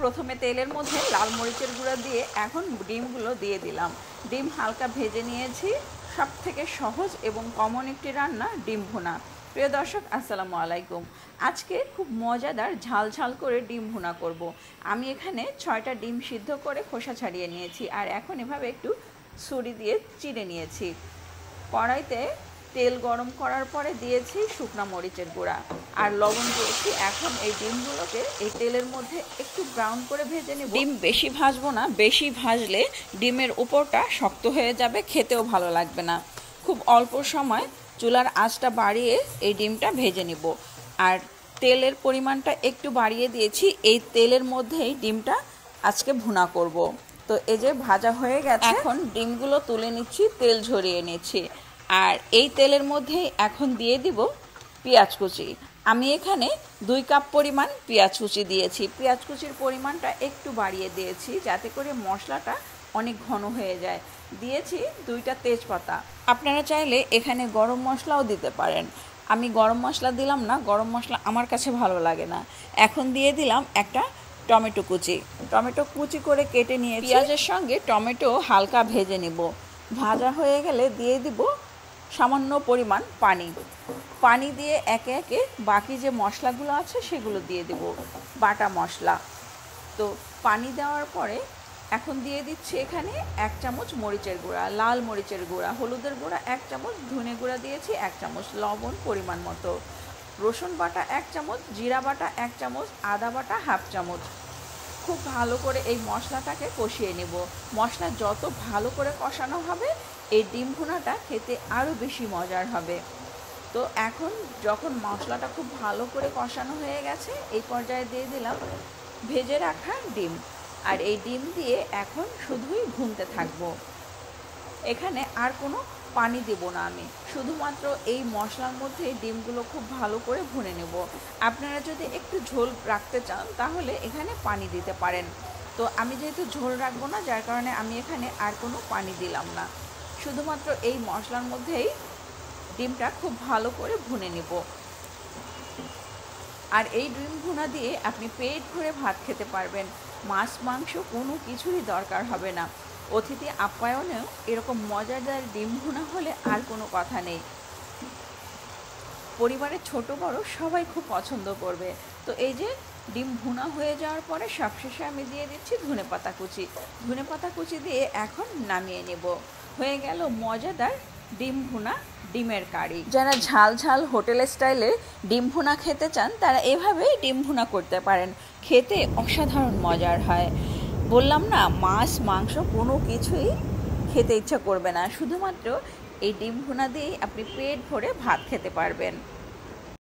প্রথমে তেলের মধ্যে লাল মরিচের গুঁড়া দিয়ে এখন ডিমগুলো দিয়ে দিলাম। ডিম হালকা ভেজে নিয়েছি। সবথেকে সহজ এবং কমন একটি রান্না ডিম ভুনা। প্রিয় দর্শক, আসসালামু আলাইকুম। আজকে খুব মজাদার ঝাল ঝাল করে ডিম ভুনা করব। আমি এখানে 6টা ডিম সিদ্ধ করে খোসা ছাড়িয়ে নিয়েছি, আর এখন এভাবে একটু ছুরি দিয়ে চিড়ে নিয়েছি। কড়াইতে তেল গরম করার পরে দিয়েছি শুকনো মরিচের গুঁড়া আর লবণ দিয়েছি। এখন এই ডিমগুলোকে এই তেলের মধ্যে একটু ব্রাউন করে ভেজে নেব। ডিম বেশি ভাজবো না, বেশি ভাজলে ডিমের উপরটা শক্ত হয়ে যাবে, খেতেও ভালো লাগবে না। খুব অল্প সময় চুলার আঁচটা বাড়িয়ে এই ডিমটা ভেজে নেব। আর তেলের পরিমাণটা একটু বাড়িয়ে দিয়েছি। এই তেলের মধ্যেই ডিমটা আজকে ভুনা করব। তো এই যে ভাজা হয়ে গেছে, এখন ডিমগুলো তুলে নিচ্ছি, তেল ঝরিয়ে নিচ্ছি। আর এই তেলের মধ্যেই এখন দিয়ে দিব পেঁয়াজ কুচি। আমি এখানে 2 কাপ পরিমাণ পেঁয়াজ কুচি দিয়েছি। পেঁয়াজ কুচির পরিমাণটা একটু বাড়িয়ে দিয়েছি যাতে করে মশলাটা অনেক ঘন হয়ে যায়। দিয়েছি 2টা তেজপাতা। আপনারা চাইলে এখানে গরম মশলাও দিতে পারেন। আমি গরম মশলা দিলাম না, গরম মশলা আমার কাছে ভালো লাগে না। এখন দিয়ে দিলাম একটা টমেটো কুচি। টমেটো কুচি করে কেটে নিয়ে পেঁয়াজের সঙ্গে টমেটো হালকা ভেজে নেব। ভাজা হয়ে গেলে দিয়ে দিব সামান্য পরিমাণ পানি। পানি দিয়ে একে একে বাকি যে মশলাগুলো আছে সেগুলো দিয়ে দেব, বাটা মশলা। তো পানি দেওয়ার পরে এখন দিয়ে দিচ্ছি এখানে 1 চামচ মরিচের গুঁড়া, লাল মরিচের গুঁড়া, হলুদের গুঁড়া 1 চামচ, ধনে গুঁড়া দিয়েছি 1 চামচ, লবণ পরিমাণ মতো, রসুন বাটা 1 চামচ, জিরা বাটা 1 চামচ, আদা বাটা 1/2 চামচ। খুব ভালো করে এই মশলাটাকে কষিয়ে নেব। মশলা যত ভালো করে কষানো হবে এই ডিম ভুনাটা খেতে আরও বেশি মজার হবে। তো এখন যখন মশলাটা খুব ভালো করে কষানো হয়ে গেছে, এই পর্যায়ে দিয়ে দিলাম ভেজে রাখা ডিম। আর এই ডিম দিয়ে এখন শুধুই ভুনতে থাকবো। এখানে আর কোনো পানি দেব না, আমি শুধুমাত্র এই মশলার মধ্যে ডিমগুলো খুব ভালো করে ভুনে নেব। আপনারা যদি একটু ঝোল রাখতে চান তাহলে এখানে পানি দিতে পারেন। তো আমি যেহেতু ঝোল রাখবো না, যার কারণে আমি এখানে আর কোনো পানি দিলাম না। শুধুমাত্র এই মশলার মধ্যেই ডিমটা খুব ভালো করে ভুনে নেব। আর এই ডিম ভুনা দিয়ে আপনি পেট ভরে ভাত খেতে পারবেন। মাছ মাংস কোনো কিছুরই দরকার হবে না। অতিথি আপ্যায়নেও এরকম মজাদার ডিম ভুনা হলে আর কোনো কথা নেই। পরিবারের ছোট বড় সবাই খুব পছন্দ করবে। তো এই যে ডিম ভুনা হয়ে যাওয়ার পরে সবশেষে আমি দিয়ে দিচ্ছি ধনেপাতা কুচি। ধনেপাতা কুচি দিয়ে এখন নামিয়ে নেব। হয়ে গেল মজাদার ডিম ভুনা, ডিমের কারি। যারা ঝাল ঝাল হোটেল স্টাইলে ডিম ভুনা খেতে চান তারা এভাবেই ডিম ভুনা করতে পারেন। খেতে অসাধারণ মজার হয়। বললাম না, মাছ মাংস কোনো কিছুই খেতে ইচ্ছা করবে না। শুধুমাত্র এই ডিম ভুনা দিয়েই আপনি পেট ভরে ভাত খেতে পারবেন।